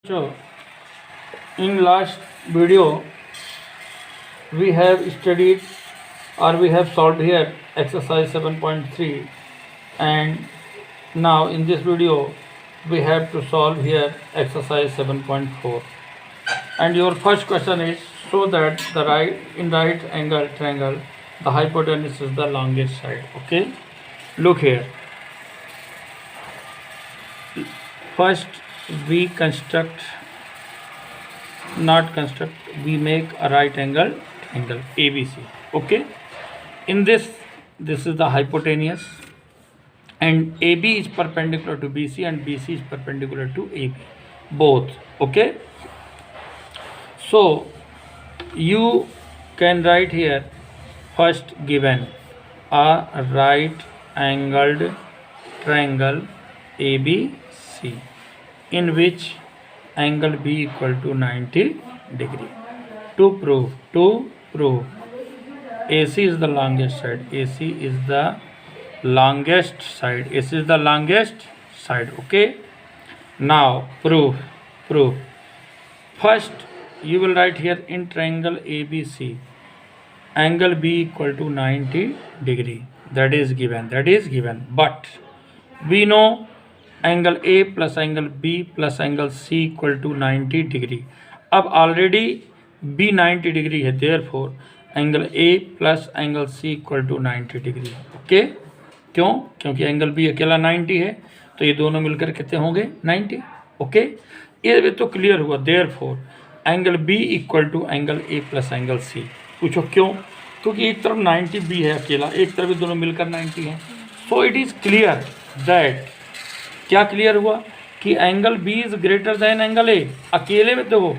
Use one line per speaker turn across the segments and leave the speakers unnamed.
So, in last video we have studied or we have solved here exercise 7.3, and now in this video we have to solve here exercise 7.4. And your first question is, show that the right angle triangle the hypotenuse is the longest side. Okay, look here. First we we make a right angle triangle ABC. Okay, in this is the hypotenuse, and AB is perpendicular to BC and BC is perpendicular to AB, both. Okay, so you can write here first given a right angled triangle ABC in which angle B equal to 90 degree. To prove AC is the longest side. AC is the longest side. AC is the longest side. Okay. Now prove. First you will write here in triangle ABC angle B equal to 90 degree. That is given. But we know angle A plus angle B plus angle C equal to 90 degree. अब already B 90 degree है, therefore angle A plus angle C equal to 90 degree. Okay, क्यों? क्योंकि angle B अकेला 90 है, तो ये दोनों मिलकर कितने होंगे? 90. ओके, ये भी तो क्लियर हुआ. Therefore angle B equal to angle A plus angle C. पूछो क्यों? क्योंकि एक तरफ 90 बी है अकेला, एक तरफ दोनों मिलकर 90 है. So it is clear that, क्या क्लियर हुआ कि angle B is greater than angle A. अकेले में देखो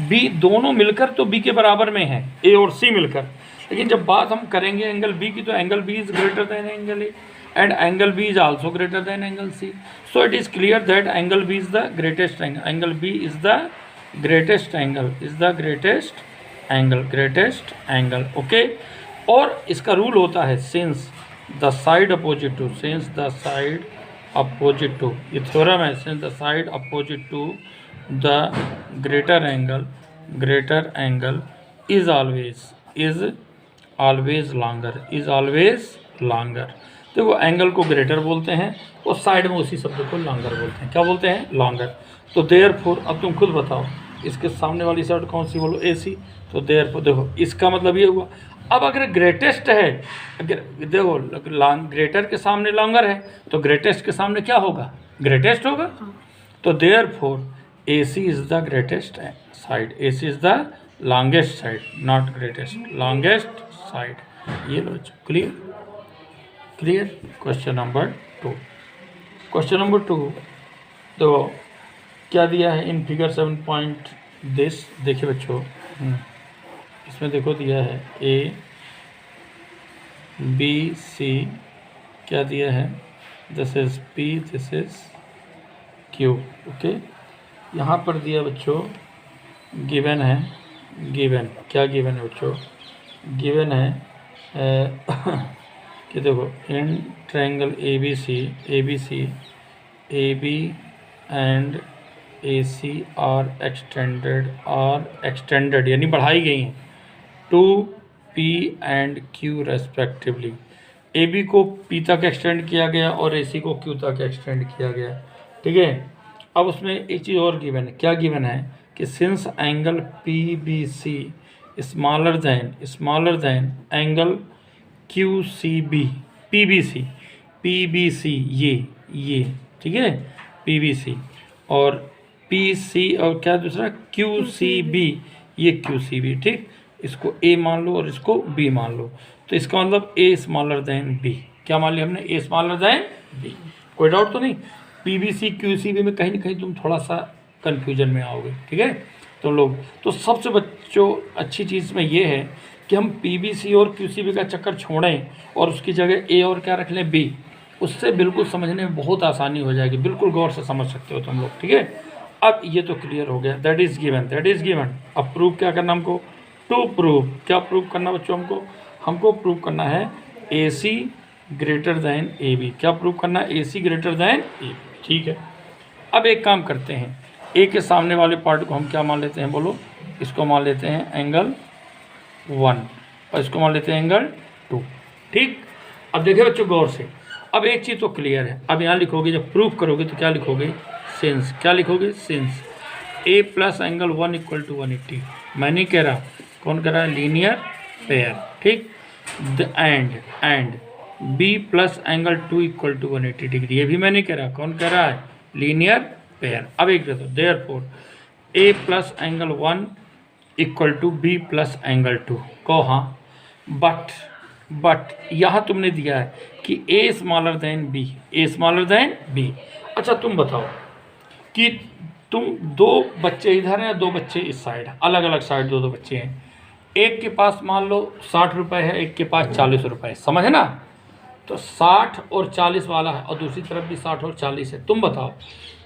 बी दोनों मिलकर तो बी के बराबर में है, ए और सी मिलकर, लेकिन जब बात हम करेंगे एंगल बी की तो angle B is greater than angle A and angle B is also greater than angle C. So it is clear that angle B is the greatest angle. Angle B is the greatest angle. Okay, और इसका rule होता है since the side opposite to, ये theorem है, since the side opposite to the greater angle is always longer. देखो angle को greater बोलते हैं और साइड में उसी शब्द को लॉन्गर बोलते हैं. क्या बोलते हैं? लॉन्गर. तो देयरफॉर अब तुम खुद बताओ इसके सामने वाली साइड कौन सी बोलो? AC. तो देयरफॉर देखो इसका मतलब ये हुआ. अब अगर ग्रेटेस्ट है, अगर देखो ग्रेटर के सामने लॉन्गर है तो ग्रेटेस्ट के सामने क्या होगा? ग्रेटेस्ट होगा. तो therefore AC is the greatest side. AC is the longest side, not greatest, longest side. ये लो, क्लियर. Question number 2. तो क्या दिया है इन फिगर 7. देखिए बच्चों, इसमें देखो दिया है A B C, क्या दिया है? This is P, this is Q. Okay, यहाँ पर दिया बच्चों गिवन है. क्या गिवन है बच्चों? गिवन है कि देखो in triangle ABC AB and AC are extended यानी बढ़ाई गई हैं to P and Q respectively. AB को P तक एक्सटेंड किया गया और AC को Q तक एक्सटेंड किया गया. ठीक है, अब उसमें एक चीज़ और गिवन है. क्या गिवन है कि since angle PBC smaller than angle QCB PBC ये ठीक है, PBC और PC और क्या दूसरा QCB, ये QCB. ठीक, इसको A मान लो और इसको B मान लो. तो इसका मतलब A स्मॉलर देन B. क्या मान लिया हमने? A smaller than B. कोई डाउट तो नहीं? PBC QCB में कहीं ना कहीं तुम थोड़ा सा कन्फ्यूजन में आओगे. ठीक है, तो लोग तो सबसे बच्चों अच्छी चीज़ में ये है कि हम PBC और QCB का चक्कर छोड़ें और उसकी जगह A और क्या रख लें? B. उससे बिल्कुल समझने में बहुत आसानी हो जाएगी. बिल्कुल गौर से समझ सकते हो तुम लोग. ठीक है, अब ये तो क्लियर हो गया. That is given. अब प्रूव क्या करना हमको? To prove. क्या प्रूव करना बच्चों? हमको प्रूव करना है AC ग्रेटर दैन AB. क्या प्रूव करना है? AC greater than AB. ठीक है, अब एक काम करते हैं, ए के सामने वाले पार्ट को हम क्या मान लेते हैं, बोलो? इसको मान लेते हैं एंगल 1 और इसको मान लेते हैं एंगल 2। ठीक, अब देखिए बच्चों गौर से, अब एक चीज़ तो क्लियर है। अब यहाँ लिखोगे, जब प्रूफ करोगे तो क्या लिखोगे? सिंस। क्या लिखोगे? Since A plus angle 1 equal to 180। मैं नहीं कह रहा, कौन कह रहा है? Linear pair. ठीक, the and B plus angle 2 equal to 180 degree, ये भी मैं नहीं कह रहा, कौन कह रहा है? Linear pair. अब एक देखो, therefore A plus angle 1 equal to B plus angle 2 को। हाँ, बट यहाँ तुमने दिया है कि A smaller than B, A smaller than B. अच्छा तुम बताओ कि तुम दो बच्चे इधर हैं, दो बच्चे इस साइड, अलग अलग साइड दो बच्चे हैं। एक के पास मान लो 60 रुपये है, एक के पास 40 रुपये, समझ है ना? तो 60 और 40 वाला है और दूसरी तरफ भी 60 और 40 है। तुम बताओ,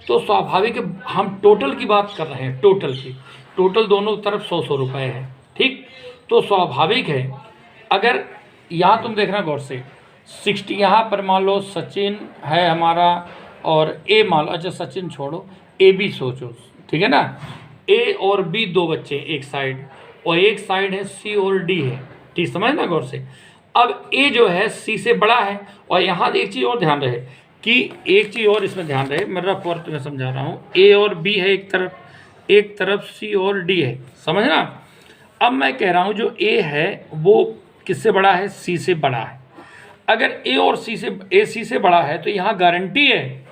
तो स्वाभाविक है, हम टोटल की बात कर रहे हैं, टोटल की, टोटल दोनों तरफ 100 रुपये है। ठीक, तो स्वाभाविक है, अगर यहाँ तुम देखना गौर से, 60 यहाँ पर मान लो सचिन है हमारा और ए मान लो, अच्छा सचिन छोड़ो, ए बी सोचो, ठीक है ना? ए और बी दो बच्चे एक साइड, और एक साइड है सी और डी है। ठीक, समझना गौर से। अब ए जो है सी से बड़ा है, और यहाँ एक चीज़ और ध्यान रहे कि एक चीज़ और इसमें ध्यान रहे, मैं रफ और तुम्हें समझा रहा हूँ। ए और बी है एक तरफ सी और डी है, समझना? अब मैं कह रहा हूँ जो ए है वो किससे बड़ा है? सी से बड़ा है। अगर ए और सी से बड़ा है तो यहाँ गारंटी है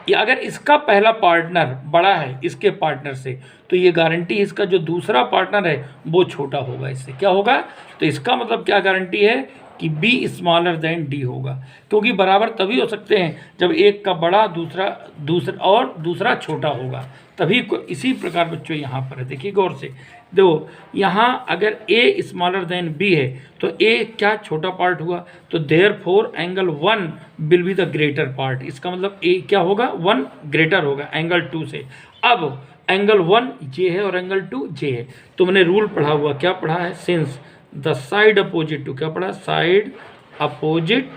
कि अगर इसका पहला पार्टनर बड़ा है इसके पार्टनर से, तो ये गारंटी इसका जो दूसरा पार्टनर है वो छोटा होगा इससे। क्या होगा? तो इसका मतलब क्या गारंटी है कि बी स्मॉलर देन डी होगा, क्योंकि बराबर तभी हो सकते हैं जब एक का बड़ा दूसरा छोटा होगा, तभी इसी प्रकार बच्चों यहाँ पर है। देखिए गौर से, देखो यहाँ अगर ए स्मॉलर देन बी है तो ए क्या छोटा पार्ट हुआ, तो therefore angle 1 will be the greater part. इसका मतलब ए क्या होगा? 1 ग्रेटर होगा एंगल 2 से। अब एंगल 1 ये है और एंगल 2 ये है। तुमने रूल पढ़ा हुआ, क्या पढ़ा है? Since the side opposite to, क्या पढ़ा? Side opposite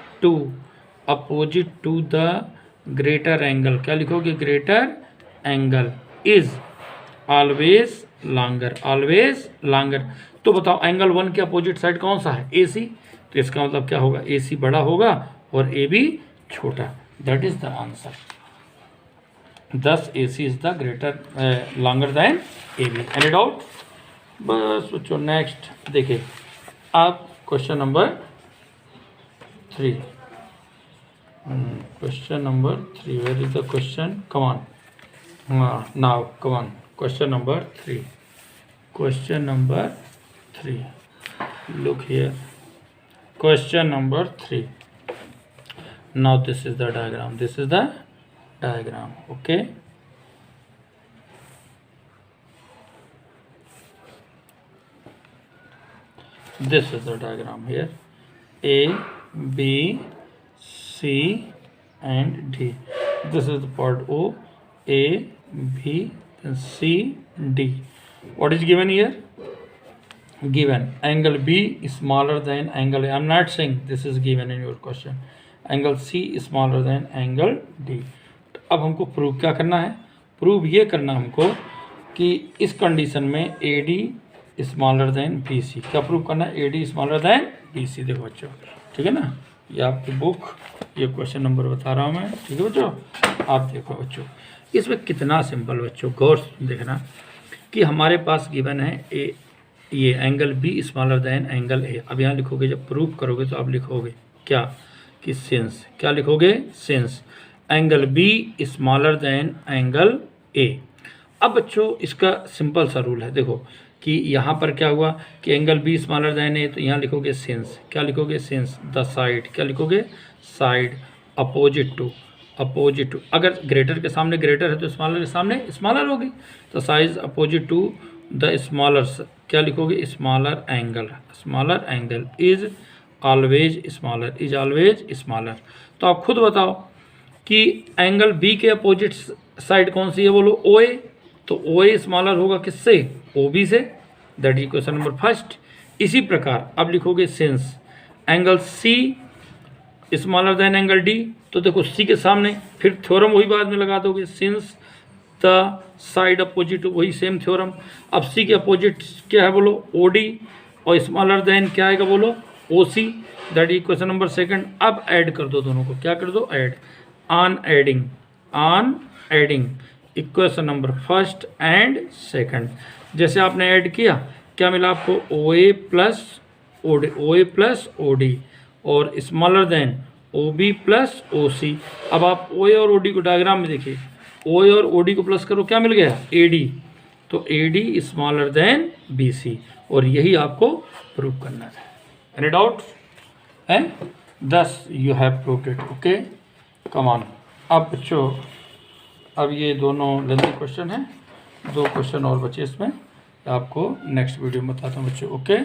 to the greater angle, क्या लिखोगे? Greater angle is always longer. तो बताओ एंगल 1 के अपोजिट साइड कौन सा है? ए सी। तो इसका मतलब क्या होगा? ए सी बड़ा होगा और ए बी छोटा। That is the answer. Thus AC is the greater longer than AB. Any doubt? बस बच्चों नेक्स्ट देखिए, आप question number 3, question number 3, where is the question? Come on now, come on, question number 3, look here, question number 3. Now this is the diagram, okay? This is the diagram here, A, B, C and D. This is the part O, A, B, C, D. What is given here? Given angle B is smaller than angle A. I am not saying this is given in your question. Angle C is smaller than angle D. अब हमको prove क्या करना है? Prove ये करना हमको कि इस कंडीशन में AD स्मॉलर देन BC। क्या प्रूव करना है? AD smaller than BC। देखो बच्चों, ठीक है ना, ये आपकी बुक, ये क्वेश्चन नंबर बता रहा हूँ मैं, ठीक है बच्चों? आप देखो बच्चों, इसमें कितना सिंपल बच्चों, गौर से देखना कि हमारे पास गिवन है ये angle B smaller than angle A। अब यहाँ लिखोगे, जब प्रूव करोगे तो आप लिखोगे क्या कि सिंस, क्या लिखोगे? Since angle B smaller than angle A। अब बच्चों इसका सिंपल सा रूल है, देखो कि यहाँ पर क्या हुआ कि angle B smaller than A, तो यहाँ लिखोगे सिंस, क्या लिखोगे? सिंस द साइड, क्या लिखोगे? साइड अपोजिट टू, अगर ग्रेटर के सामने ग्रेटर है तो स्मॉलर के सामने स्मॉलर होगी, तो साइज अपोजिट टू द स्मॉलर, क्या लिखोगे? Smaller angle is always smaller. तो आप खुद बताओ कि एंगल B के अपोजिट साइड कौन सी है? बोलो OA। तो OA स्मॉलर होगा किससे? OB से। That is question number first. इसी प्रकार अब लिखोगे since angle C smaller than angle D। तो देखो C के सामने फिर थ्योरम वही बाद में लगा दोगे, सिंस द साइड अपोजिट वही सेम थ्योरम। अब सी के अपोजिट क्या है बोलो, ओ डी, और स्मॉलर देन क्या आएगा बोलो, O C. That equation number second. अब ऐड कर दो दोनों को, क्या कर दो, add. On adding equation number first and second. जैसे आपने ऐड किया, क्या मिला आपको, O A plus O D और smaller than O B plus O C. अब आप ओ ए और ओ डी को डायग्राम में देखिए, ओ ए और ओ डी को प्लस करो, क्या मिल गया, ए डी। तो A D smaller than B C, और यही आपको प्रूव करना है। Any doubt? And thus you have proved it. Okay, come on. अब बच्चों, अब ये दोनों लेंथी क्वेश्चन हैं, 2 क्वेश्चन और बचे इसमें, आपको नेक्स्ट वीडियो में बताता हूँ बच्चों। ओके।